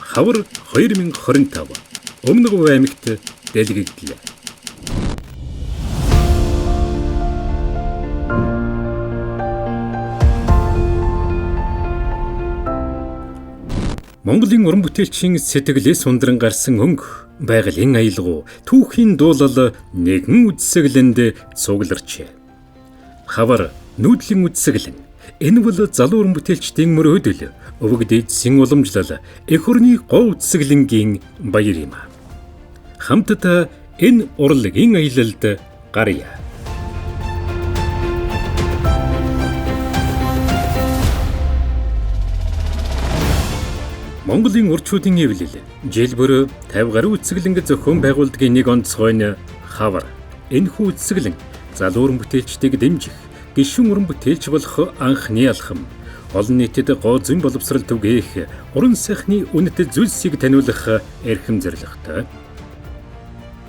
хавар 2025 Өмнөг Хувь аймагт дэлгээгдлээ. Монголын уран бүтээлчийн сэтгэлээс ундран гарсан өнгө, байгалийн аялгау, түүхийн дуулал нэгэн үдсэглэнд цугларчээ. Хавар нүүдлийн үдсэглэн энэ бол залуу уран бүтээлчдийн мөрөөдөл, өвөг дээдсийн уламжлал, эх орны гоо үдсэглэнгийн баяр юм. Хамтдаа энэ урлагийн аялалд гарья. Монголын урчуудын эвлэл жил бүр 50 гаруй үдсэглэнг зохион байгуулдгийн нэг онцгой нь хавар. Энэхүү үдсэглэн залуу уран бүтээлчдийг дэмжих, гишүүн уран бүтээлч болох анхны алхам, олон нийтэд гоо зүйн боловсрал түгээх, уран сайхны үнэт зүйлсийг таниулах эрхэм зорилготой.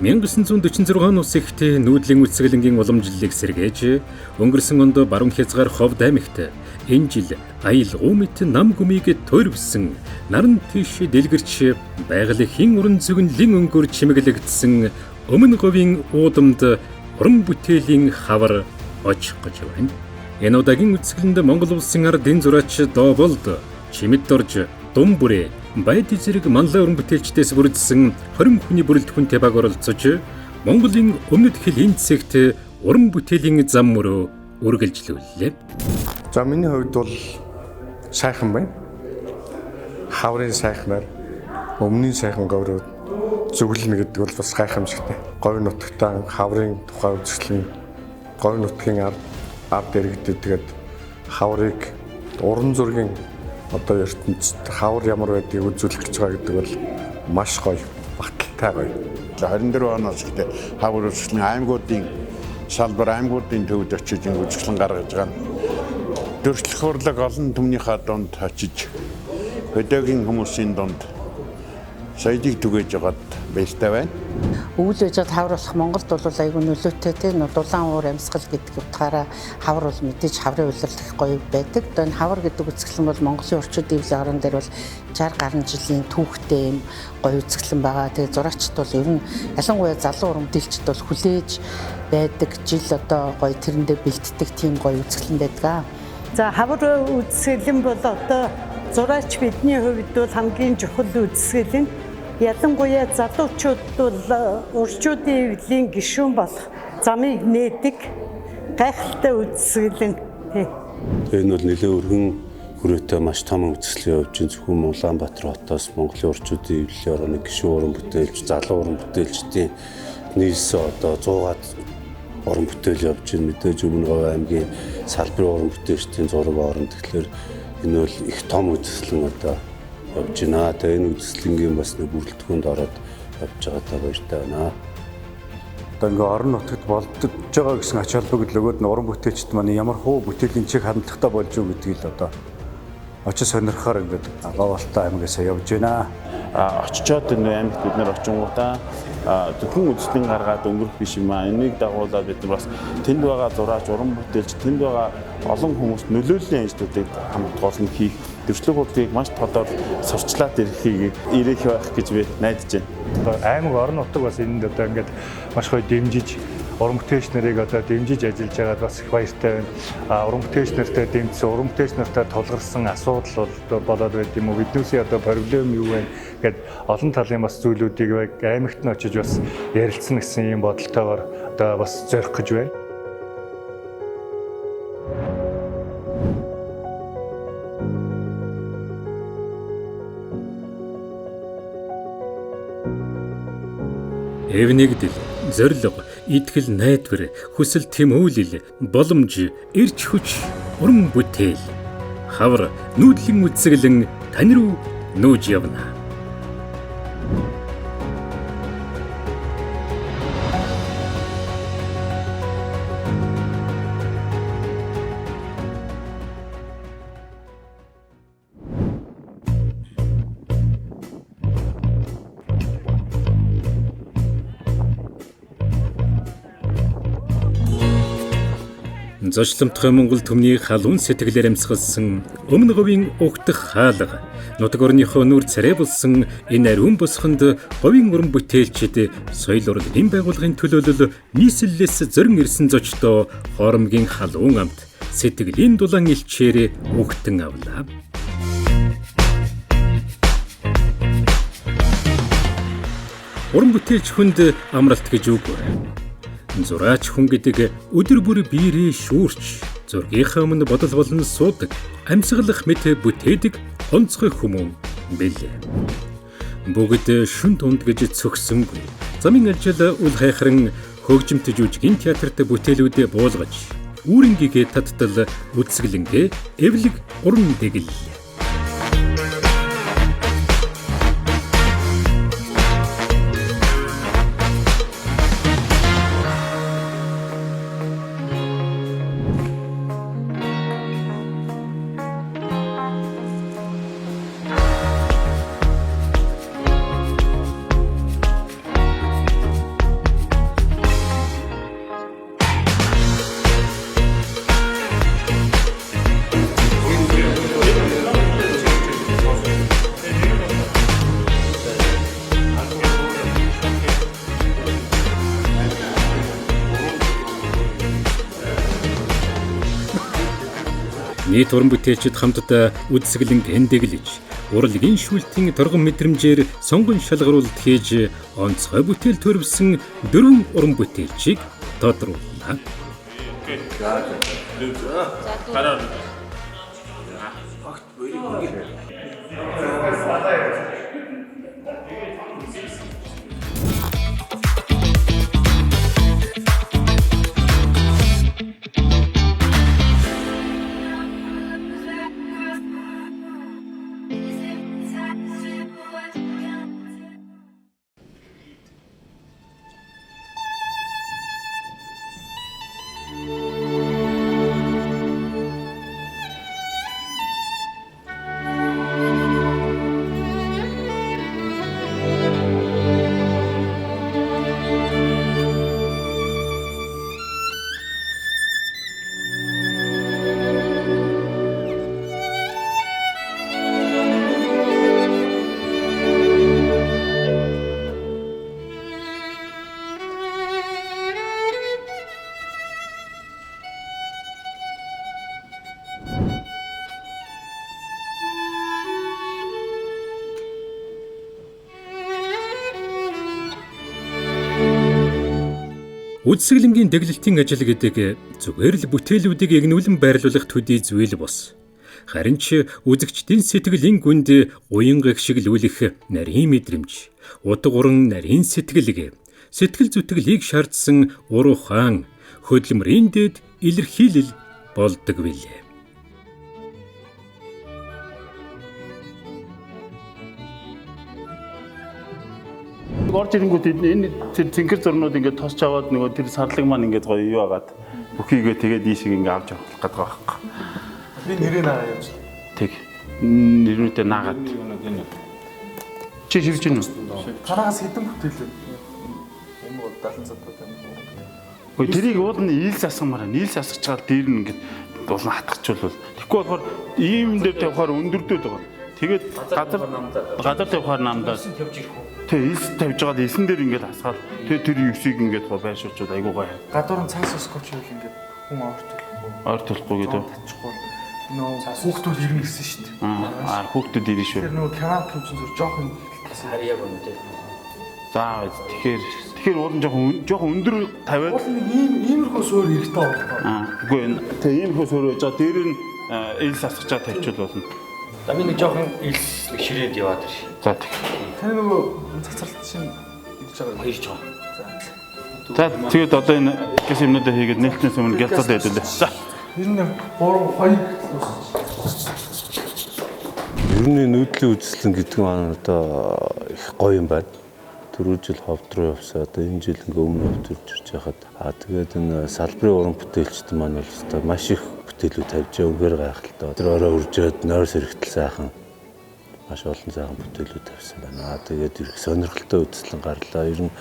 1946 оноос ихтэй нүүдлийн үдсэглэнгийн уламжлалыг сэргээж, өнгөрсөн онд баруун хязгаар Ховд аймагт энэ жил аялгау мэт нам гүмийг төрөвсөн, наран тийш дэлгэрч байгалийн уран зөгнөлийн өнгөөр чимэглэгдсэн Өмнөг Хувийн уудамд уран бүтээлийн хавар очих гэж байна. Энэ удаагийн үдсгэлэнд Монгол улсын ардын зураач Дооболд, Чимэд Дорж, Думбүрэ, Байд зэрэг манлай уран бүтээлчдээс бүрдсэн 20 хүний бүрэлдэхүүнтэй баг оролцож, Монголын өмнөд хэлний цэгт уран бүтээлийн зам мөрөө үргэлжлүүллээ. За миний хувьд бол сайхан байна. Хаврын сайхнаар өмнгийн сайхан говьроо зөвлөнө гэдэг бол бас гайхамшигтай. Говь нутагтаа хаврын тухай үзэсгэлэн, говь нутгийн ард иргэдэд тэгээд хаврыг уран зургийн одоо ертөнцид хавар ямар байдгийг үзүүлж байгаа гэдэг бол маш гоё, багталтай гоё. 24 оноос ихтэй хавар үзэсгэлэн аймагуудын салбар, аймагуудын төвд очиж үзэсгэлэн гаргаж байгаа. Төрчлөх урлаг олон түмнийхээ донд очиж өдөөгийн хүмүүсийн донд соёлыг түгээж байгаад баяртай байна. Өвөл байж хавар болох Монголд бол айгүй нөлөөтэй тийм дулаан уур амьсгал гэдэг утгаараа хавар бол мэдээж хаврын улирал их гоё байдаг. Энэ хавар гэдэг үзэсгэлэн бол Монголын орчууд эвлэлийн орон дээр бол 60 гаруй жилийн түүхтэй юм гоё үзэсгэлэн байгаа. Тэгээ зураачд бол ер нь ялангуяа залуу уран бүтээлчд бол хүлээж байдаг, жил одоо гоё тэрэндээ бэлддэг тийм гоё үзэсгэлэн байдаг. За хавар үзэсгэлэн бол одоо зураач бидний хувьд бол хамгийн чухал үзэсгэлэн. Ялангуяа залуучууд бол урчуудын эвлэлийн гишүүн болох замыг нээдэг гайхалтай үзэсгэлэн. Энэ бол нэлээд өргөн хүрээтэй маш том үзэсгэлэн явж байна. Зөвхөн Улаанбаатар хотоос Монголын урчуудын эвлэлийн орны гишүүн уран бүтээлч, залуу уран бүтээлчдийн нийлсэн одоо 100-аад уран бүтээл явж байна. Мэдээж Өмнөг Хувь аймгийн салбарын уран бүтээлчдийн зураг орон тэгэхээр энэ бол их том үзэсгэлэн одоо явж байна. Тэгээ энэ үзэсгэлэнгийн бас нэг бүрэлдэхүүнд ороод явж байгаадаа баяртай байна. Одоо ингээ орон нутагт болдож байгаа гэсэн ач холбогдол өгөөд нь уран бүтээлчд маань ямар хуу бүтээлийн чиг хандлагатай болж юу гэдгийг л одоо очиж сонирхохоор ингээд Ловолтой аймагаас явж байна. Очичоод энэ аймагт бид нэр очингуудаа зөвхөн үзэсгэлэн гаргаад өнгөрөх биш юм аа. Энийг дагуулад бид бас тэнд байгаа зураач, уран бүтээлч, тэнд байгаа олон хүмүүс нөлөөллийн ажлуудыг хамт олон хийх, дэвшлэг урлагийг маш тодор сурчлаад ирэх байх гэж би найдаж байна. Аймаг орон нутаг бас энд одоо ингээд маш гоё дэмжиж уран бүтээлч нарыг одоо дэмжиж ажиллаж байгаад бас их баяртай байна. Уран бүтээлч нартай дэмжсэн, уран бүтээлч нартай тулгарсан асуудал бол болоод байд юм уу? Биднээсээ одоо проблем юу вэ гэд олон талын бас зүйлүүдийг аймагт нь очиж бас ярилцсан гэсэн юм бодолтойгоор одоо бас зорих гэж байна. Эвнэгдэл, зориг, итгэл, найдвар, хүсэл тэмүүлэл, боломж, эрч хүч, уран бүтээл. Хавар нүүдлийн үдсгэлэн тань руу нүүж явна. Зочломтгой Монгол түмний халуун сэтгэлээр амьсгалсан өмнө говийн угтах хаалга нутаг орныхоо нүур царай болсон энэ ариун босхонд говийн уран бүтээлчид соёл урлагийн байгууллагын төлөөлөл нийслэлээс зорин ирсэн зочдоо хоромгийн халуун амт сэтгэлийн дулаан илчээр угтан авлаа. Уран бүтээлч хүнд амралт гэж үгүй. Зураач хүн гэдэг өдөр бүр биерээ шүүрч, зургийнхаа өмнө бодол болон суудаг, амьсгалах мэт бүтээдэг онцгой хүмүүн бэлээ. Бүгд шүн тунд гэж цогсонгүй. Замын ажил үл хайхран хөгжимт жүжигний театрт бүтээлүүдэд буулгаж, үүрэнгийн таттал үсгэлэнгээ эвлэг уран дэглэл. Нийт уран бүтээлчид хамтдаа үдсгэлэн гэндэглэж, урлагийн шүүлтийн торгон мэдрэмжээр сонгон шалгаруулалт хийж, онцгой бүтээл төрөвсөн 4 уран бүтээлчийг тодрууллаа. Үдсгэлэнгийн дэглэлтийн ажил гэдэг зүгээр л бүтээлүүдийг эгнүүлэн байрлуулах төдий зүйл бос. Харин ч үзэгчдийн сэтгэлийн гүнд уян гэгшиглүүлэх нарийн мэдрэмж, утга уран нарийн сэтгэл зүтгэлийг шаардсан ур ухаан, хөдөлмөрийн дэд илэрхийлэл болдог билээ. Орж ирэнгүүт энэ цэнхэр зурнууд ингээд тосч аваад нөгөө тэр сарлаг маань ингээд гоё юу агаад бүхийгээ тэгээд ийшиг ингээд авч явах гэдэг байгаа байхгүй. Би нэрээ наагаа явж. Тэг. Нэрүүтээ наагаад. Чи шивж гин үү? Танаас хэдэн бүтээл вэ? Энэ бол 70 цад байна. Ой тэрийг уулын ийл засгамаар нийл засгаж чагаад дээр нь ингээд дуулан хатгачвал тэгэхгүй болохоор ийм дээр тавихаар өндөрдөд байгаа. Тэгээд газар тавихаар намдаа тэг ийс тавьж байгаа эсэн дээр ингээд хасгаал тэг тэр юусыг ингээд байшуулчуд айгуу гоё. Гадуур нь цаас өсгөж ивэл ингээд хүн ойртуулахгүй гэдэг. Нөө хүүхдүүд ирнэ гэсэн шүү дээ. Аа хүүхдүүд ирнэ шүү. Тэр нөө канал хэмжин зүр жоохон харьяа байна дээ. За тэгэхээр уулын жоохон өндөр тавиад уул нэг иймэрхүү суур хэрэгтэй байна. Үгүй тэг иймэрхүү суур байж байгаа дээр нь ил сасгаж тавьчихвал болно. За би нэг жоохон ил ширээд яваад ир. За тэг. Таны нөгөө цацралт шин идэж байгаа ирж байгаа. За тэгээд одоо энэ гэс юмнуудаа хийгээд нээлтнээс өмнө гялцаад байдулаа. За. Ер нь 3 2 Ер нь нүүдлийн үзэсгэлэн гэдэг нь одоо их гоё юм байна. Түрүү жил ховд руу явсаа одоо энэ жил ингээ өмнө ховд ирж байхад тэгээд энэ салбарын уран бүтээлчд маань бол одоо маш их бүтээлүүд тавьж өгөр гайхалтай. Тэр орой үржээд нойр сэрэгтэл сайхан маш олон сайхан бүтээлүүд тавьсан байна. Тэгээд их сонирхолтой үзэсгэлэн гарлаа. Ер нь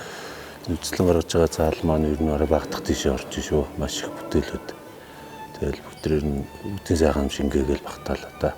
үзэсгэлэн гаргаж байгаа заал маань ер нь орой багтах тийшээ орж шүү. Маш их бүтээлүүд Тэгэл бүгдрээр нь үдийн сайхан шингээгээл багтаалаа та.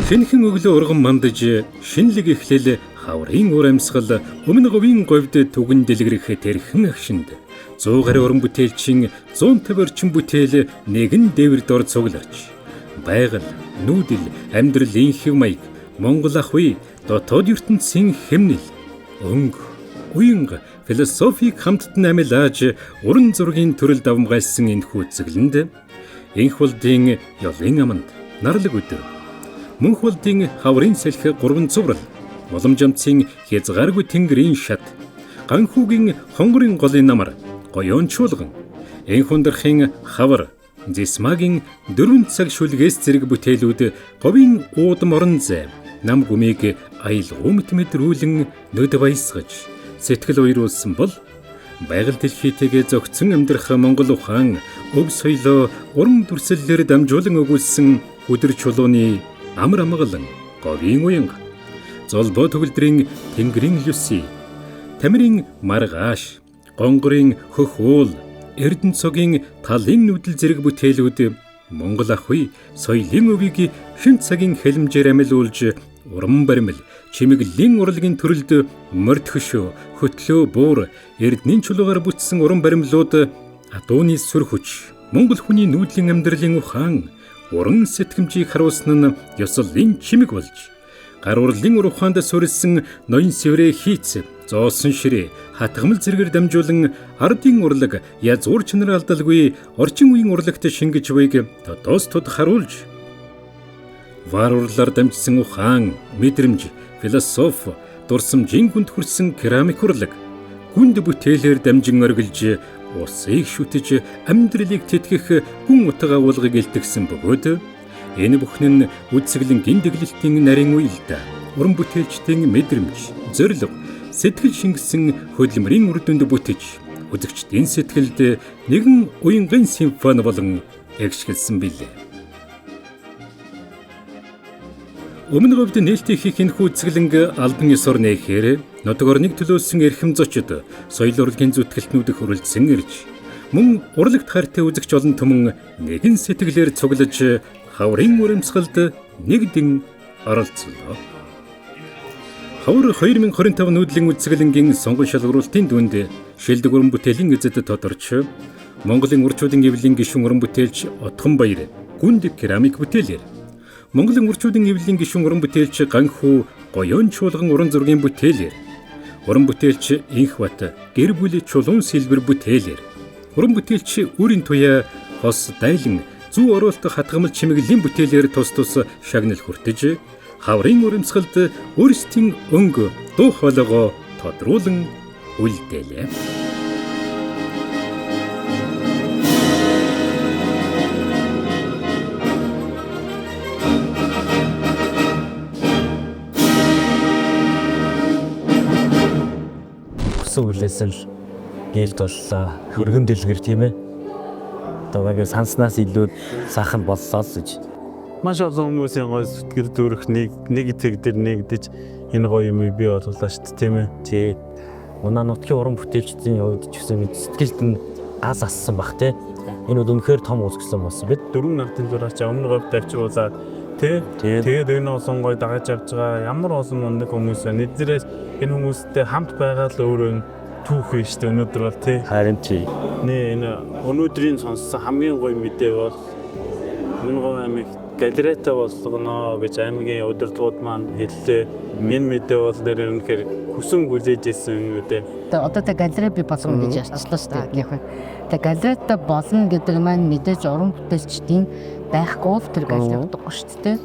Шинхэн өглөө урган мандаж шинэлэг эхлэл хаврын ур амьсгал өмнө говийн говьд түгэн дэлгэрэх тэрхэн агшинд 100 гаруй уран бүтээлчин 150 орчим бүтээл нэгэн дээвэр дор цугларч байгаль, нүүдэл, амьдралын хэв маяг, Монгол ах уй, дотоод ертөнцийн хэмнэл, өнгө, уянга, философик хамттан амилааж уран зургийн төрөл давмгайлсан энэхүү цэглэнд энх болдын ёлын аманд нарлаг өдөр мөнх болдын хаврын салхи 3 цуврал, боломж амцын хязгааргүй тэнгэрийн шат, ганхүүгийн хонгорын голын намар, гоёон чуулган, энх ундрахын хавар, зисмагийн 4 цаг шүлгээс зэрэг бүтээлүүд говийн уудам орон зай, нам гүмийг аялгуу мэдрүүлэн нүд баясгаж, сэтгэл уйруулсан бол байгаль дэлхийтэйгээ зөгцөн амьдрах Монгол ухаан өв соёлоо уран дүрслэлээр дамжуулан өгүүлсэн өдөр чулууны амар амгалан говийн уянга, золбоо төгөлдрийн тэнгэрийн люси, тамирын маргааш, гонгорын хөх уул, эрдэнэ цогийн талын нүдэл зэрэг бүтээлүүд Монгол ах уй соёлын өвийг шин цагийн хэлмжээр амилуулж уран баримл, чимэглэлийн урлагийн төрөлд мордхөшөө, хөтлөө буур, эрдэнийн чулуугаар бүтсэн уран баримлууд адууны сүр хүч, Монгол хүний нүүдлийн амьдралын ухаан уран сэтгэмжийг харуулсан нь ёслолын чимэг болж гар урлын ур ухаанд суурилсан ноён сэврээ хийц, зоосон ширээ, хатгамал зэрэгээр дамжуулан ардын урлаг язгуур чанар алдалгүй орчин үеийн урлагт шингэж буйг тодоос тод харуулж вар урлаар дамжсан ухаан, мэдрэмж, философи, дурсамжийн гүнд хүрсэн керамик урлаг гүнд бүтээлээр дамжин оргилж усыг шүтэж амьдралыг тэтгэх гүн утга агуулгыг илтгэсэн бөгөөд энэ бүхэн нь үдсгэлэнгийн дэглэлтийн нарийн уялдаа уран бүтээлчдийн мэдрэмж, зориг, сэтгэл шингэсэн хөдөлмөрийн үр дүнд бүтэж үзэгчдийн сэтгэлд нэгэн уянгын симфони болон эгшгэлсэн билээ. Өмнө говьд нээлттэй хийх энэхүү үзэсгэлэнг албан ёсоор нээхээр нутаг орныг төлөөлсөн эрхэм зочид соёл урлагийн зүтгэлтнүүд хүрэлцэн ирж мөн урлагт хайртай үзэгч олон түмэн нэгэн сэтгэлээр цуглаж хаврын ур амьсгалд нэгдэн оролцлоо. Хавар 2025 нүүдлийн үзэсгэлэнгийн сонгон шалгаруулалтын дүнд шилдэг уран бүтээлийн эзэд тодорч Монголын урчуудын эвлэлийн гишүүн уран бүтээлч Отхон Баяр гүнд керамик бүтээлээр Монголын урчуудын эвлэлийн гишүүн уран бүтээлч Ганхүү гоёон чуулган уран зургийн бүтээлээр уран бүтээлч Инх бат гэр бүл чулуун сэлбэр бүтээлээр уран бүтээлч Үрийн туяа хос дайлан зүү оруулалт хатгамал чимэглэлийн бүтээлээр тус шагнал хүртэж хаврын ур амьсгалд өөрсдийн өнгө дуу хоолойгоо тодруулан үлдээлээ. Үлээсэл гэлт боллоо. Хөргөн дэлгэр тийм ээ. Одоо санснаас илүү сайхан боллоо л гэж. Маш олон хүмүүсийн гой сэтгэл төрөх нэг зэг дээр нэгдэж энэ гоё юм бий боллоо шүү дээ тийм ээ. Тий. Унаа нутгийн уран бүтээлчдийн хувьд ч гэсэн сэтгэлд нь газ ассан бах тий. Энэ бол үнэхээр том үзэсгэлэн болсон. Бид 4 нартын зураач өмнө говьд авчруулаад тий. Тэгээд энэ олон гоё дагаж авч байгаа ямар олон мундаг хүмүүс байна. Эднэрээс энэ хүмүүстэй хамт байгаа л өөрөө түүх биш үү өнөөдөр бол тий. Харин тий. Энэ өнөөдрийн сонссон хамгийн гоё мэдээ бол Мөнгө аймаг галерейтай болгоно гэж аймгийн удирдлагууд маань хэллээ. Энэ мэдээ бол нэр үнэхээр хүсэн хүлээж ирсэн үедээ. Одоо тэ галерей би болгоно гэж ярьсан шүү дээ. Тэ галерейтай болно гэдэг маань мэдээж уран бүтээлчдийн байхгүй л тэр галерей утгагүй шүү дээ.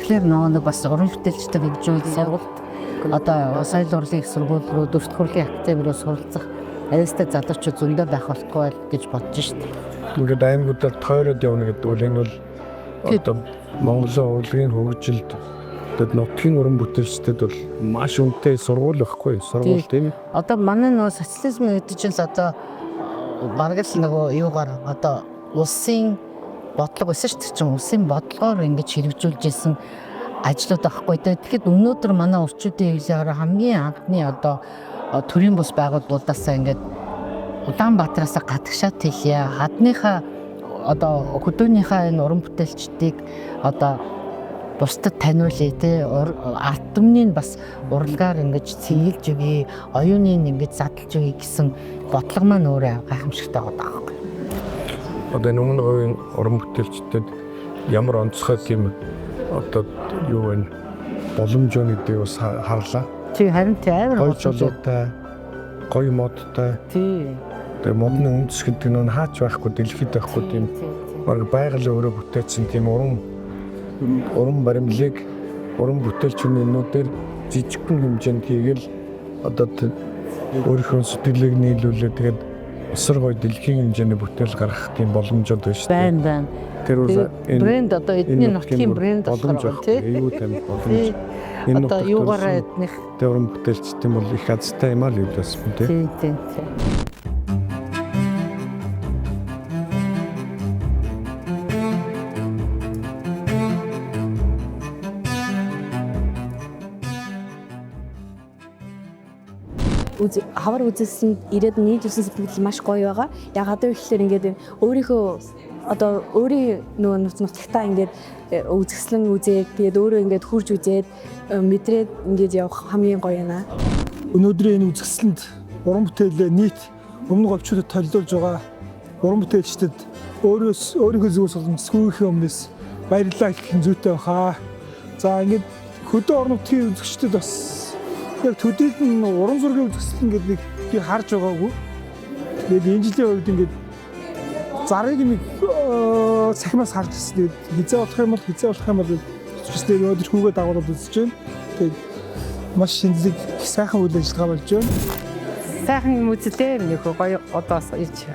Тэгэхээр нэг бас уран бүтээлчтэй хөгжүүл сургалт одоо соёл урлагийн их сургуулиуд өрсөлдөх хурлын академиуд суралцах аялалтай залуучууд зөндөө байх болтгой гэж бодож шүү дээ. Ингээд аймагуудад тойроод явна гэдэг бол энэ бол одоо Монголын урлагийн хөгжилд тэгээд нутгийн уран бүтээлчдэд бол маш үнэтэй сургууль байхгүй сургууль тийм. Одоо манай нөгөө социализм гэдэг чинь одоо бараг л нөгөө юугаар одоо улсын бодлого байсан шүү дээ. Улсын бодлогоор ингэж хэрэгжүүлж исэн ажлууд байхгүй. Тэгэхэд өнөөдөр манай орчуудын хэлээр хамгийн анхны одоо төрийн бус байгууллагуудаас ингээд Улаанбаатараас гадагшаад хэлье. Гадныхаа одоо хөдөөнийхөө энэ уран бүтээлчдийг одоо бусдад таниулъя те арт түмнийг бас урлагаар ингэж цэглэж өгье, оюуныг ингэж задлж өгье гэсэн бодлого маань өөрөө гайхамшигтай байгаа байхгүй. Одоо энэ өмнө говийн уран бүтээлчдэд ямар онцгой тийм одоо юу вэ? Боломж өгдөө бас харлаа. Тий харин амар гоё жолоотой, гоё модтой. Тий. Тэгээ модны үндэс гэдэг нь хаач байхгүй, дэлхийд байхгүй тийм баг байгаль өөрөө бүтээсэн тийм уран баримлыг уран бүтээлчнүүдээр жижигхэн хэмжээнд хийгээл одоо өөрийнхөө сэтгэлийг нийлүүлээ тэгээд өсөр гоё дэлхийн хэмжээний бүтээл гаргах тийм боломжууд байна шүү дээ. Байна. Тэр бол брэнд одоо эдний нутгийн брэнд боломж болох тийм юу тийм боломж. Энэ одоо юугаараа эднийх тэр уран бүтээлчтэй бол их азтай юм аа л юудаас юм тийм. Тийм. Хавар үзэлсэнд ирээд нийлүүлсэн сэтгэл маш гоё байгаа. Ягаад гэвэл ингээд өөрийнхөө одоо өөрийн нөгөө нутагтаа ингээд үзэсгэлэн үзээд тэгээд өөрөө ингээд хурж үзээд мэдрээд ингээд явах хамгийн гоё юм аа. Өнөөдрийн энэ үзэсгэлэнд уран бүтээл нийт өмнө говьчуудад толилуулж байгаа уран бүтээлчдэд өөрийнхөө зүгээс болон сүүхийн өмнөөс баярлалаа гэх зүйтэй баха. За ингээд хөдөө орон нутгийн үзэгчдэд бас яг төдийлд нь уран зургийн үзэсгэлэн гэдэг нэг би харж байгаагүй. Тэгээд энэ жилийн үед ингээд зарыг нэг цахимаас харж ирсэн. Хизээ болох юм бол хэвчээсээ өнөөдөр хүүгээ дагуулж үзэж байна. Тэгээд маш шинэлэг сайхан үйл ажиллагаа болж байна. Сайхан юм үзлээ. Нөхөө гоё одоос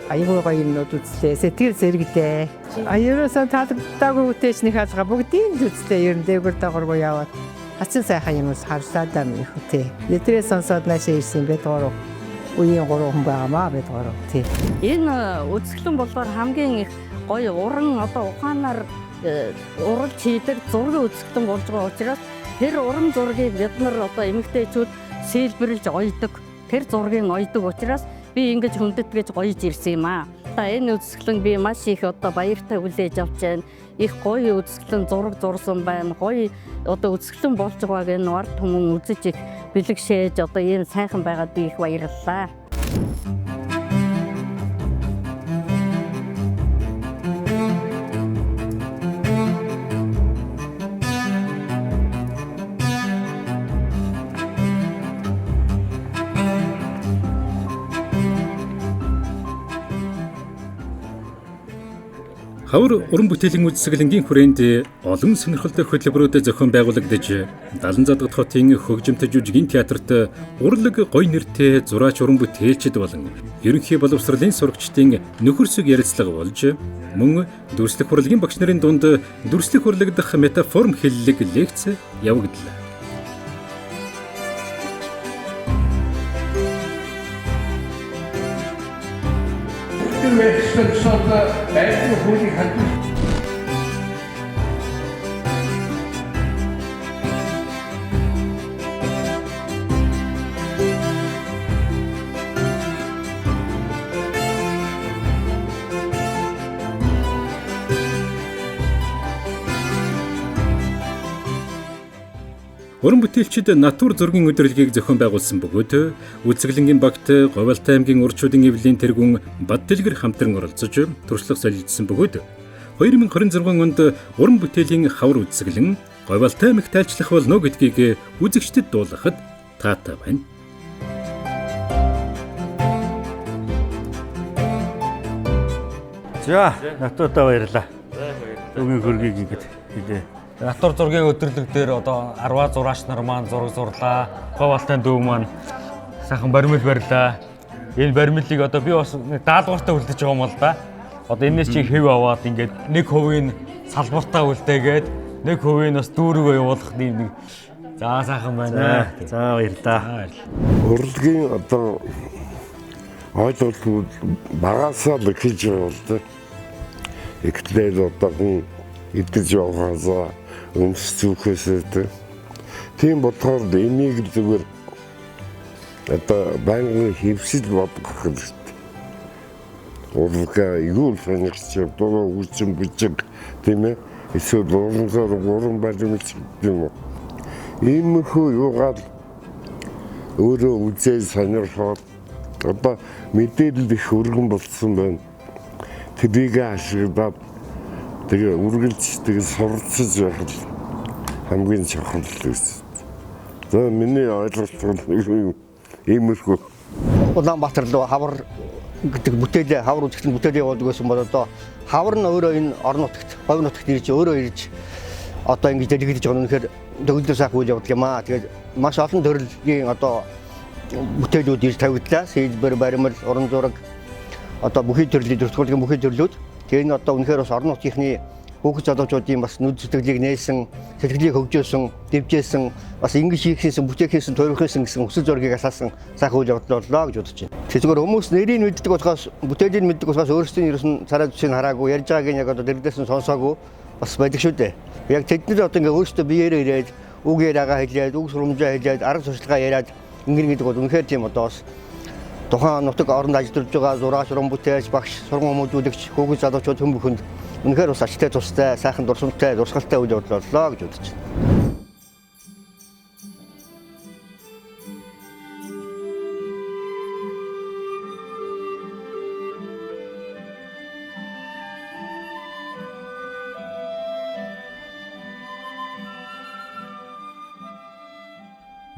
аюул гоё юмнууд үзлээ. Сэтгэл зэрэгтэй. Ерөөсөө таалагдаагүй үтээчний хаалга бүгдийг үзлээ. Ер нь дээгүүр дагавргүй яваад. Ачаа сайхан юм харсаад байна их үү. Нэтрээ сонсоод наашаа ирсэн бэ дөрөв. Үеийн 3 хүн байгаамаа бэ дөрөв. Тий. Энэ үзэсгэлэн болохоор хамгийн их гоё уран одоо ухаанаар уралж хийдэг зургийн үзэсгэлэн болж байгаа учраас тэр уран зургийг бид нар одоо эмэгтэйчүүд сэлбэрлж ойдог. Тэр зургийг ойдог учраас би ингэж хүндэт гэж гоёж ирсэн юм аа. Одоо энэ үзэсгэлэн би маш их одоо баяртай хүлээж авч байна. Их гоё үзэсгэлэн зураг зурсан байна. Гоё одоо үзэсгэлэн болж байгааг энэ ард түмэн үзэж их бэлгшээж одоо ийм сайхан байгаад би их баярлалаа. Хавар уран бүтээлийн үзэсгэлэнгийн хүрээнд олон сонирхолтой хөтөлбөрүүд зохион байгуулагдаж, 70 дахь хотын хөгжимтэй жүжигийн театрт урлаг гоё нэртэй зураач уран бүтээлчд болон ерөнхий боловсролын сурагчдын нөхөрсөг ярилцлага болж, мөн дүрслэх урлагийн багш нарын дунд дүрслэх урлаг дахь метаформ хэллэг лекц явагдлаа. Уран бүтээлчид натур зургийн өдрөлгийг зохион байгуулсан бөгөөд үзэсгэлэнгийн багт Говьалтай аймгийн урчуудын эвлэлийн тэргүүн Бад Дэлгэр хамтран оролцож туршлага солилцсон бөгөөд 2026 онд уран бүтээлийн хавар үзэсгэлэн Говьалтай аймагт айлчлах болно гэдгийг үзэгчдэд дуулгахад таатай байна. За, натуртаа баярлаа. Өгийн хөргийг ингэж хэлээ. Натур зургийн өдөрлөг дээр одоо 10 зураач нар маань зураг зурлаа. Говьалтай дүү маань сайхан баримл барьлаа. Энэ баримлыг одоо би бас даалгавартай үлдэж байгаа юм л да. Одоо энэс чи хэв аваад ингээд 1% салбартаа үлдээгээд нэг хувийн бас дүүргөө явуулах нэг за сайхан байна. За баярлалаа. Урлагийн одоо ойлголт багасаа л хийж байгаа л да. Ихтлээд одоо хүн идэж явахаасаа өмс зүхээсээ тийм болохоор энийг зүгээр одоо байнгын хөвсөл бодох хэрэгтэй. Урлагаа юу сонирхч дураа үсэн бүжиг тийм ээ эсвэл уран баримт юм уу. Иймэрхүү юугаар өөрөө үзээ сонирхоод одоо мэдээлэл их өргөн болсон байна. Тэрийг ашиглаад тэгээ үргэлж тэгээ суралцж байх л хамгийн чухал зүйлс. За миний ойлголт нь иймэрхүү. Улаанбаатар руу хавар гэдэг бүтээлээ хавар үзэсгэлэн бүтээлээ явуулдаг гэсэн бол одоо хавар нь өөрөө энэ орон нутагт, говь нутагт ирж өөрөө ирж одоо ингэж дэлгэдэж байгаа нь үнэхээр төгөлдөр сайхан үйл явдал юм аа. Тэгээд маш олон төрлийн одоо бүтээлүүд ирж тавигдлаа. Сэлбэр, баримл, уран зураг одоо бүхий төрлийн төрөлхтгийн бүхий төрлүүд. Тэгээд энэ одоо үнэхээр бас орон нутгийнхны хүүхэд залуучуудын бас нүд сэтгэлийг нээсэн, сэтгэлийг хөгжөөсөн, дэвжээсэн, бас ингэж хийхсэн, бүтээхсэн, тойрхсон гэсэн өсөл зургийг асаасан сайхан үйл явдал боллоо гэж бодож байна. Тэгвэл хүмүүс нэрийг мэддэг болохоос, бүтээлийн мэддэг болохоос өөрсдийн ерөөсөн царай зүсийг хараагүй, ярьж байгааг яг одоо дэрдээс нь сонсоогүй бас байдаг шүү дээ. Яг тэд нар одоо ингээ өөрсдөө биеэрээ ирээд, үг яриагаа хэлээд, үг сургамжаа хэлээд, арга туршлагаа яриад ингэн гэдэг бол үнэхээр тийм одоо бас тухайн нутаг оронд ажиллаж байгаа зураач, уран бүтээлч, багш, сургууль хүмүүжүүлэгч, хүүхэд залуучууд хүн бүхэнд үнэхээр бас ачтай тустай, сайхан дурсамжтай, дурсгалтай үйл явдал боллоо гэж бодож байна.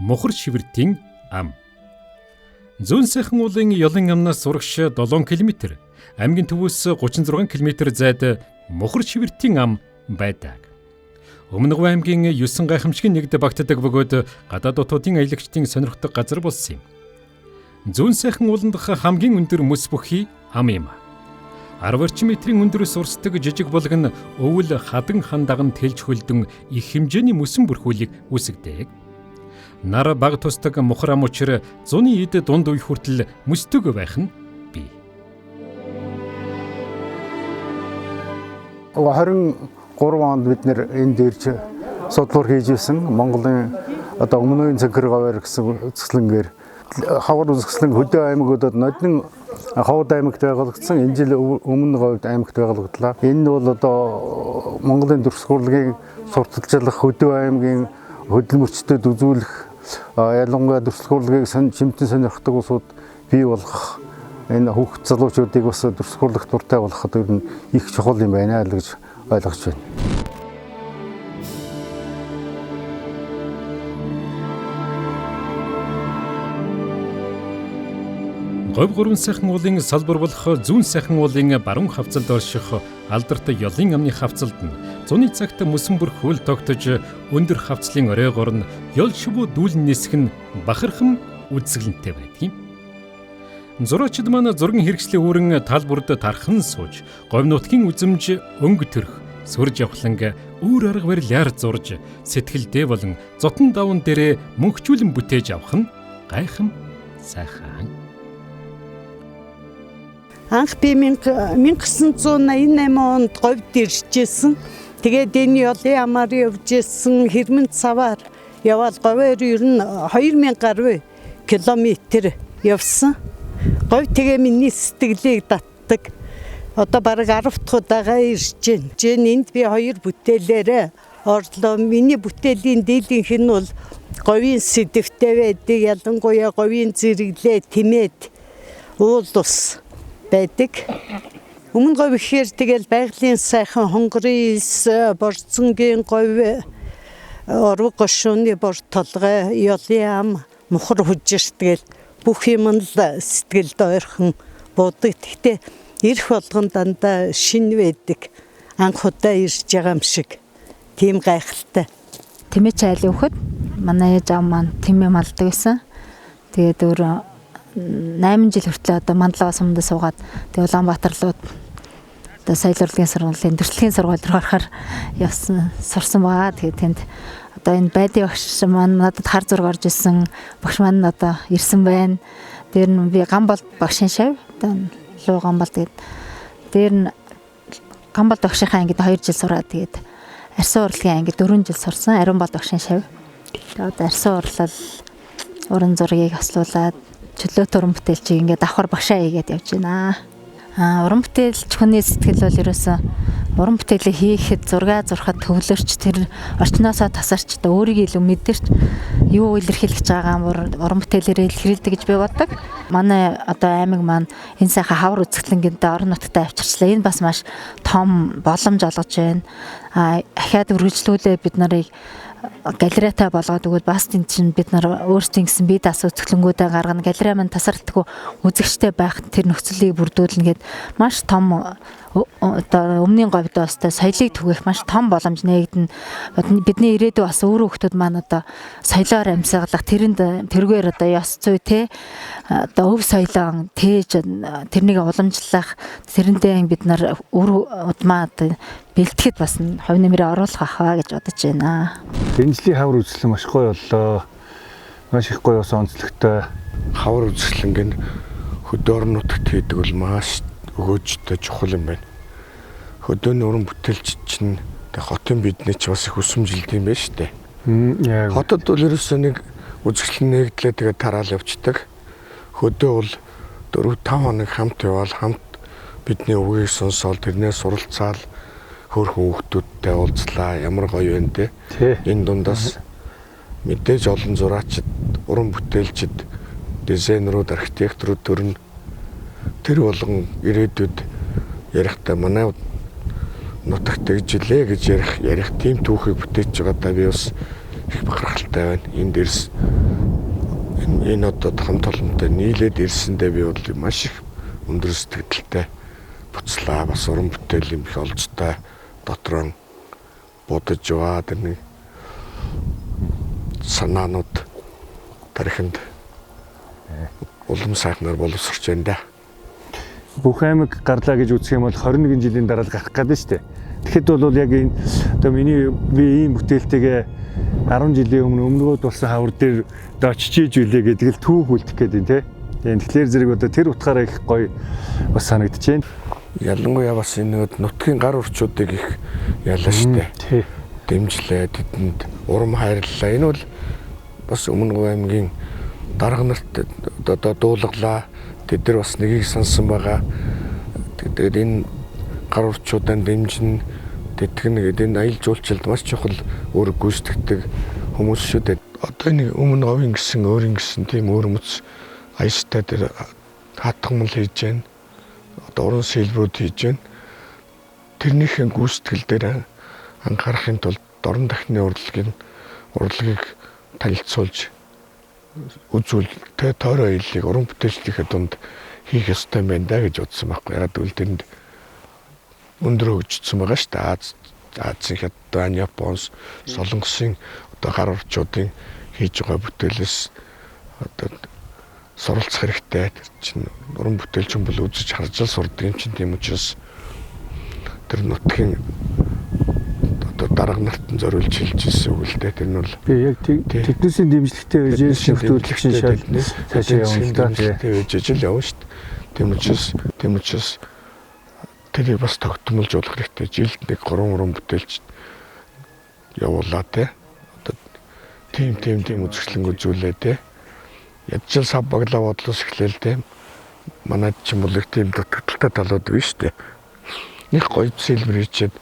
Мухар шивэртийн ам. Зүүн сайхан уулын ёлын амнаас зурагш 7 км, аймгийн төвөөс 36 км зайд Мухар шивэртийн ам байдаг. Өмнөг аймгийн 9 гайхамшигын нэгд багтдаг бөгөөд гадаад дотоодын аялагчдын сонирхдог газар болсон юм. Зүүн сайхан ууландх хамгийн өндөр мөс бүхий ам юм. 10 орчим метрийн өндөрөөс урсдаг жижиг булган өвөл хадан хандаган тэлж хөлдөн их хэмжээний мөсөн бүрхүүлийг үүсгэдэг. Нар баг тусдаг мухар ам учир зуны ид дунд үе хүртэл мөстөг байх нь бий. 23 онд бид нэр энд ирж судлуур хийж исэн Монголын одоо өмнөний цэнхэр говьор гэсэн үзэсгэлэнгээр хавар үзэсгэлэн хөдөө аймагуудад нодны ховд аймагт байгуулагдсан. Энэ жил өмнө говьд аймагт байгуулагдлаа. Энэ нь бол одоо Монголын дүрсгүрлэгийг сурталчлах хөдөө аймгийн хөдөлмөрчдөд үзүүлэх ялангуяа дүрслэгүрлэгийг шимтэн сонирхдаг улсууд бий болгох энэ хүүхэд залуучуудыг бас дүрслэгүрлэх дуртай болгоход ер нь их чухал юм байна л гэж ойлгож байна. Говь гурван сайхан уулын салбар болох зүүн сайхан уулын баруун хавцалд орших алдартай ёлын амны хавцалд нь зуны цагт мөсөн бүр хөөл тогтож өндөр хавцлын оройгоор нь ёл шивүү дүүлэн нисэх нь бахархам үзэсгэлэнтэй байдаг юм. Зураачид маань зургийн хэрэгслийн үүрэн тал бүрд тархан сууж, говь нутгийн үзэмж өнгө төрх, сүрж явхланг өөр арга барилаар зурж, сэтгэлдээ болон зотон даван дээрээ мөнхчүүлэн бүтээж авах нь гайхам сайхан. Анх би 1988 онд говьд иржсэн. Тэгээд энэ ёлын амаар явжсэн Хэрмэн цаваар яваад говьор ер нь 2000 гаруй километр явсан. Говь тэгээ миний сэтгэлийг татдаг. Одоо бараг 10 дахь удаага ирж байна. Энд би 2 бүтээлээрээ орлоо. Миний бүтээлийн дийлэнх нь бол говийн сэдэвтэй байдаг. Ялангуяа говийн зэрэглээ тэмээд уул ус байдаг. Өмнө говь ихээр тэгэл байгалийн сайхан хонгорын ис, борцонгийн говь, орвог гошууны бор толгой, ёлын ам, мухар хужирт тэгэл бүх юм л сэтгэлд ойрхон буудаг. Гэхдээ ирэх болгон дандаа шин байдаг. Анх удаа ирж байгаа юм шиг. Тийм гайхалтай. Тэмээ чайлын хөхөд манай ээж аав маань тэмээ малдаг байсан. Тэгээд өөр 8 жил хүртэл одоо мандлаа сумд суугаад тэгээ Улаанбаатар руу одоо соёл урлагийн сургуулийн төрөлхийн сургууль руу орохоор явсан сурсан байгаа. Тэгээд тэнд одоо энэ байдын багш маань надад хар зураг орж исэн. Багш маань одоо ирсэн байна. Тэр нь би Гамбол багшийн шав. Одоо луу Гамбол тэгээд дээр нь Гамбол багшийнхаа ангид 2 жил сураад тэгээд Арсын урлагийн ангид 4 жил сурсан. Ариун бол багшийн шав. Тэгээд Арсын урлал уран зургийг аслуулаад чөлөөт уран бүтээлчийг ингээд давхар багшаа хийгээд явж байна. Уран бүтээлч хүний сэтгэл бол ерөөсөн уран бүтээлээ хийхэд зураг зурхад төвлөрч тэр орчноосоо тасарч та өөрийгөө илүү мэдэрч юу илэрхийлж байгаа уран бүтээлээрээ илэрхийлдэг гэж би боддог. Манай одоо аймаг маань энэ сайхан хавар үзэсгэлэнгийнтэй орон нутгад авчирчлаа. Энэ бас маш том боломж олгож байна. Ахаад үргэлжлүүлээ бид нарыг галереатай болгоод өгөөд бас тийм чинь бид нар өөрсдийн гэсэн бие даасан үзэсгэлэнгүүдээ гаргана. Галерей маань тасралтгүй үзэгчтэй байх тэр нөхцөлийг бүрдүүлнэ гэд маш том одоо өмнгийн говьд бас соёлыг түгээх маш том боломж нээгдэн. Бидний ирээдүйн бас өөр хүмүүс маань одоо соёлоор амьсгалах тэргээр одоо ёс зүй те одоо өв соёлоо тээж тэрнийг уламжлах тэрэндээ бид нар өөр удмаа одоо бэлтгэхэд бас хувь нэмрээ оруулах ахаа гэж бодож байна. Энэ жилийн хавар үзэсгэлэн маш гоё боллоо. Маш их гоё онцлогтой. Хавар үзэсгэлэнг нь хөдөө орон нутагт хийдэг бол маш өгөөжтэй чухал юм байна. Хөдөөний уран бүтээлч чинь хотын бидний ч бас их өсөмжилт юм байна шүү дээ. Хотод бол ерөөсөө нэг үзэсгэлэн нэгдлээ тэгээд тараал явцдаг. Хөдөө бол 4-5 хоног хамт явбал хамт бидний үгийг сонсоод тэрнээс суралцаал хөөрхөн хүүхдүүдтэй уулзлаа. Ямар гоё вэ те. Энэ дундаас мэдээж олон зураачид, уран бүтээлчид, дизайнерууд, архитекторууд төрн тэр болгон ирээдүйд ярихдаа манай нутагт жилээ гэж ярих тийм түүхийг бүтээж байгаадаа би бас их бахархалтай байна. Энэ дээрс энэ одоо хамт олонтой нийлээд ирсэндээ би бол маш их өндөр сэтгэлтэй буцлаа. Бас уран бүтээл юм их олцтой дотроо бодож яваа тэр нэг санаанууд тарихынд улам сайхнаар боловсрч байна да. Бүх аймаг гарлаа гэж үзэх юм бол 21 жилийн дараа л гарах гэдэг шүү дээ. Тэгэхэд бол яг энэ одоо би ийм бүтээлтэйгээ 10 жилийн өмнөгөөд болсон хавар дээр очиж ийж үлээ гэдэг л түүх үлдэх гэдэг тийм. Тэгэхээр зэрэг одоо тэр утгаараа их гоё бас санагдаж байна. Ялангуяа бас энэ нутгийн гар урчуудыг их яллаа шүү дээ. Дэмжлээ, тэдэнд урам хайрлалаа. Энэ бол бас Өмнөг аймгийн дарга нарт одоо дуулгалаа. Тэд нар бас нэгийг сонсон байгаа. Тэгээд энэ гар урчуудаа дэмжин тэтгэн гэдэг энэ аялал жуулчлалд маш чухал өөрөг гүйцэтгэдэг хүмүүс шүү дээ. Одоо энэ өмнө говийн гэсэн өөрийн гэсэн тийм өөрмөц аястай тэр хатгамал хийж байна. Одоо уран сэлбэрүүд хийж байна. Тэрнийхээ гүйцэтгэл дээр анхаарахын тулд орон дахны урлагийг танилцуулж үзүүл тойроо ийлийг уран бүтээлчдийнхээ дунд хийх ёстой юм байна да гэж бодсон байхгүй. Ягаад гэвэл тэнд өндөр хөгжсөн байгаа шүү дээ. Азийн хятад, Японоос, Солонгосын одоо гар урчуудын хийж байгаа бүтээлээс одоо суралцах хэрэгтэй. Тэр чинь уран бүтээлч юм бол үзэж харж л сурдаг юм чинь тийм учраас тэр нутгийн одоо дарга нарт нь зориулж хэлж ирсэн үг л дээ. Тэр нь бол би яг тэднээсийн дэмжлэгтэй байж шивтүүлэх шин шал цаашаа явна л да. Тэгэж ижил явна шүү дээ. Тийм учраас тэрийг бас тогтмолж болох хэрэгтэй. Жилд нэг 3 уран бүтээлч явуулаа те. Одоо тийм үзэсгэлэн үзүүлээ те. Ядчил сав баглаа бодлоос эхлээл те. Манайд ч юм бол их тийм дутагдaltaй талууд биш шүү дээ. Нэг гоё сэлбэр хийчихэд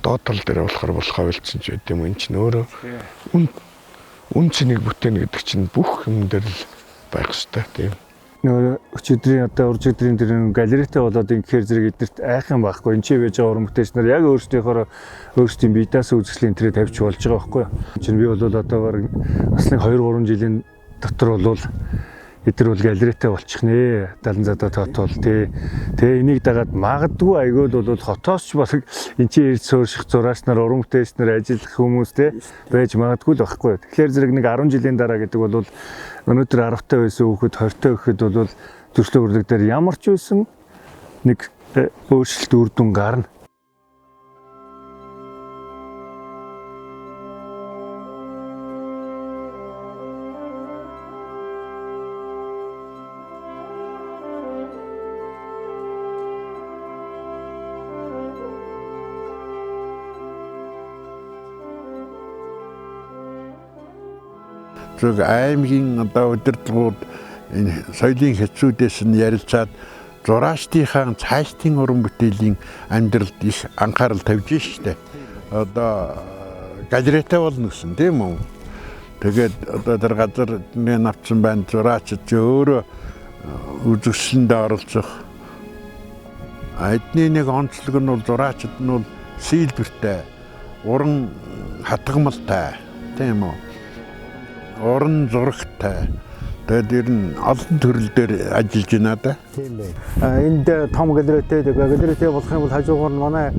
доод тал дээр болохоор ойлцсон ч байт юм. Энэ чинь өөрөө үн цэнийг бүтээн гэдэг чинь бүх юм дээр л байх хэрэгтэй тийм. Нөгөө өчигдрийн одоо урж өдрийн тэр галерейтэй болоод ингэхээр зэрэг эднэрт айхан байхгүй. Энд чи байж байгаа уран бүтээлч нар яг өөрсдийн бие даасан үзэсгэлэн тэрэ тавьж болж байгаа байхгүй. Чинь би бол одоо баг бас нэг 2-3 жилийн дотор бол эдгээр бол галерейтэй болчих нэ. Даланзадаа тоотол тий. Тэгээ энийг дагаад магадгүй айгуул бол хотоос ч бас эн чинь ирж суурших зураач нар уран бүтээлч нар ажиллах хүмүүс тий байж магадгүй л байхгүй. Тэгэхээр зэрэг нэг 10 жилийн дараа гэдэг бол өнөөдөр 10 таа байсан хүүхэд 20 таа гэхэд бол төрслөө урлаг дээр ямар ч байсан нэг өөрчлөлт үр дүн гарна. Зөв аймгийн одоо удирдлагууд энэ соёлын хэцүүдээс нь ярилцаад зураачдынхаа цаашдын уран бүтээлийн амьдралд их анхаарал тавьж штэ. Одоо галеретай болно гэсэн тийм үү? Тэгээд одоо тэр газар нэ навцсан байна зураачд өөрөө үзэсгэлэнд оролцох. Эдний нэг онцлог нь бол зураачд нь бол сийлбэртэй, уран хатгамалтай тийм үү? Уран зурагтай. Тэгээд ер нь олон төрөл дээр ажиллаж байна да. Тийм бай. Энд том галеретэй болох юм бол хажуугаар нь манай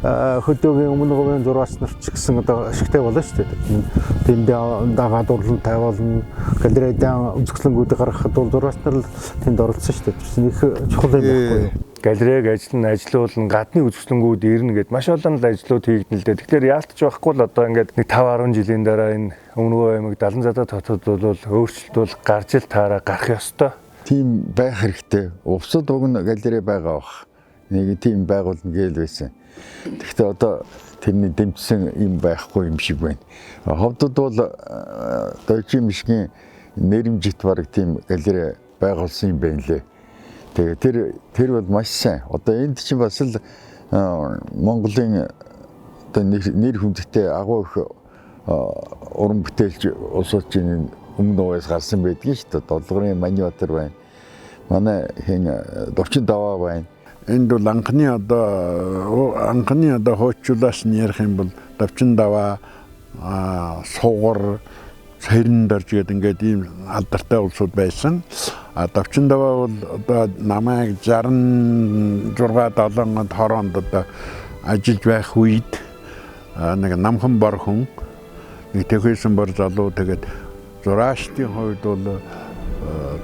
хөдөөгийн өмнө говийн зураач нар ч гэсэн одоо ашигтай болно шүү дээ. Тэнд дагаад урлантай болно. Галередын үзэсгэлэнгүүдийг гаргахад бол зураач нар л тэнд оролцсон шүү дээ. Их чухал юм байхгүй юу? Галерейг ажиллуулна, гадны үзэсгэлэнгүүд ирнэ гэд маш олон ажлууд хийгдэн л дээ. Тэгэхээр яалтч байхгүй л одоо ингээд нэг 5-10 жилийн дараа энэ Өмнөгов аймаг Даланзадаа хотод бол өөрчлөлт бол гарч ил таараа гарах ёстой. Тийм байх хэрэгтэй. Увсад уг нь галерей байгаа бах. Нэг тийм байгуулна гээл байсан. Тэгэхдээ одоо тэрний дэмжсэн юм байхгүй юм шиг байна. Ховдод бол Дойче мишгийн нэрмжит бараг тийм галерей байгуулсан юм байна лээ. Тэгээ тэр бол маш сайн. Одоо энд чинь бас л Монголын одоо нэр хүндтэй агуу их уран бүтээлч улсуудын өмнө угаас гарсан байдгийг шүү дээ. Долгорын Маниватар байна. Манай хин 45 байна. Энд бол анхны одоо хойчлуулаас нь ярих юм бол 45 суугар Сэрэн дорж гэдэг ингээд ийм алдартай улсууд байсан. 45 бол одоо намайг 66 7 онд хороонд одоо ажиллаж байх үед нэг намхан бор хүн нэг тэхээсэн бор залуу тэгээд зураачдын хувьд бол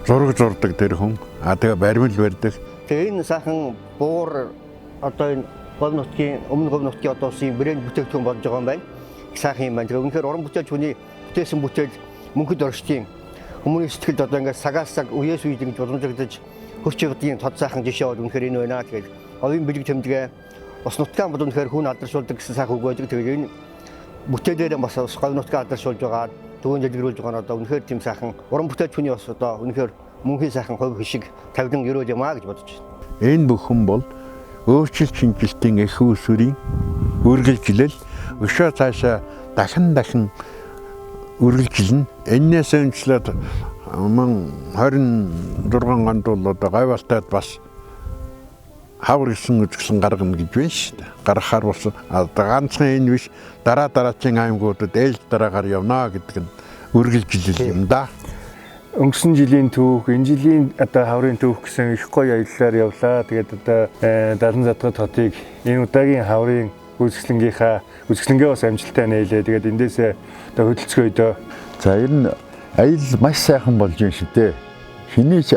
зураг зурдаг тэр хүн. Тэгээ баримл барьдаг. Тэгээ энэ сайхан буур одоо энэ говь нутгийн өмнө говь нутгийн одоо улсын брэнд бүтээгдэхүүн болж байгаа юм байна. Их сайхан юм байна. Тэгээ үнэхээр уран бүтээлч хүний бүтээсэн бүтээл мөнхөд оршдгийн хүмүүний сэтгэлд одоо ингээд сагаас цаг үеэс үед ингэж уламжлагдаж хөрч явдгийн тод сайхан жишээ бол үнэхээр энэ байна. Тэгээд овийн бэлэг тэмдэгэ бас нутгаан бол үнэхээр хүн алдаршуулдаг гэсэн сайхан үг байдаг. Тэгээд энэ бүтээлээр бас говь нутгаа алдаршуулж байгаа, төвөн дэлгэрүүлж байгаа нь одоо үнэхээр тийм сайхан уран бүтээлч хүний бас одоо үнэхээр мөнхийн сайхан хувь хишиг тавилан өрөөл юм аа гэж бодож байна. Энэ бүхэн бол өөрчлөлт шинжилтийн их усүрийн үргэлжлэл өшөө цаашаа дахин үргэлжилнэ. Энээс өнчлөд 26 онд бол одоо гайвалтайд бас хавар гэсэн үзэсгэлэн гаргана гэж байна шүү дээ. Гаргахаар бас ганцхан энэ биш дараагийн аймагуудад ээлж дараагаар явна гэдэг нь үргэлжлэл юм да. Өнгөрсөн жилийн түүх, энэ жилийн одоо хаврын түүх гэсэн их гоё аяллаар явлаа. Тэгээд одоо Даланзадгад хотыг энэ удаагийн хаврын үзэсгэлэнгээ бас амжилттай нээлээ. Тэгээд эндээсээ одоо хөдөлцгөөдөө. За ер нь аялал маш сайхан болж байна шүү дээ. Хэний ч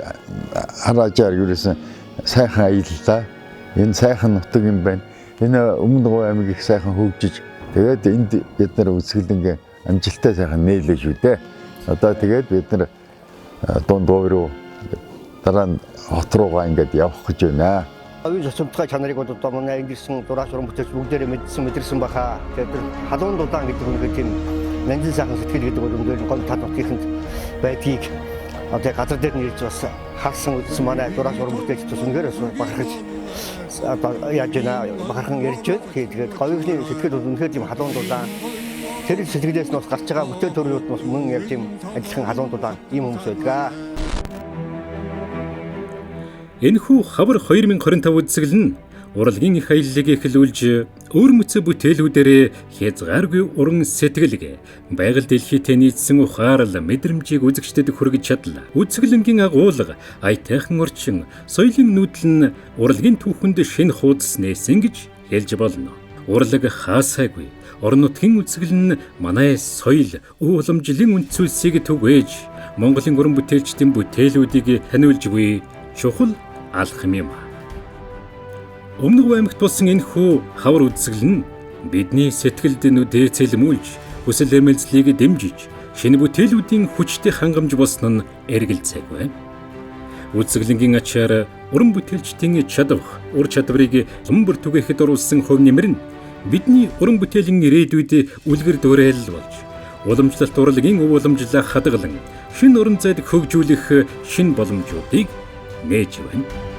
хараажаар юусэн сайхан аяллаа. Энэ сайхан нутаг юм байна. Энэ өмнө говь аймаг их сайхан хөгжиж тэгээд энд бид нар үзэсгэлэнгээ амжилттай сайхан нээлээ шүү дээ. Одоо тэгээд бид нар дунд говь руу дараа нь хот руугаа ингээд явах гэж байна. Оюун зочдтой чанарыг бол одоо манай ингэсэн зураач уран бүтээлч бүгдээрээ мэдэрсэн баха. Тэгээд халуун дулаан гэдэг үнэхээр тийм нандин сайхан сэтгэл гэдэг бол үнэхээр гол тал нутгийнханд байдгийг одоо газар дээр нь ирж бас харсан үзсэн манай зураач уран бүтээлч бас үнэхээр бахархаж одоо яаж байна бахархан ярьж байна. Тэгээд говийн сэтгэл бол үнэхээр тийм халуун дулаан тэр сэтгэлээс нь бас гарч байгаа бүтээл төрөлд бас мөн яг тийм адилхан халуун дулаан ийм хүмүүс байдаг. Энэхүү хавар 2025 үзэсгэлэн нь урлагийн их аяллыг эхлүүлж өөр мөцө бүтээлүүдээр хязгааргүй уран сэтгэлэг байгаль дэлхийтэй нийцсэн ухаарл мэдрэмжийг үзэгчдэд хүргэж чадлаа. Үзэсгэлэнгийн агуулга аятайхан орчин соёлын нүүдэл нь урлагийн түүхэнд шинэ хуудас нээсэн гэж хэлж болно. Урлаг хаасайгүй орон нутгийн үзэсгэлэн манай соёл уламжлалын үндсүүдсийг түгээж Монголын уран бүтээлчдийн бүтээлүүдийг таниулж буй чухал алхам юм. Өмнөг аймагт болсон энэхүү хавар үзэсгэлэн нь бидний сэтгэлд нүдээ цэлмүүлж, хүсэл эрмэлзлийг дэмжиж, шинэ бүтээлүүдийн хүчтэй хангамж болсон нь эргэлзээг байна. Үзэсгэлэнгийн ачаар уран бүтээлчдийн чадвах, ур чадварыг лумбар түгээхэд оруулсан хувь нэмэр нь бидний уран бүтээлийн ирээдүйд үлгэр дуурайл болж, уламжлалт урлагийн өв уламжлалаа хадгалан, шинэ уран зайд хөгжүүлэх шинэ боломжуудыг нээж байна.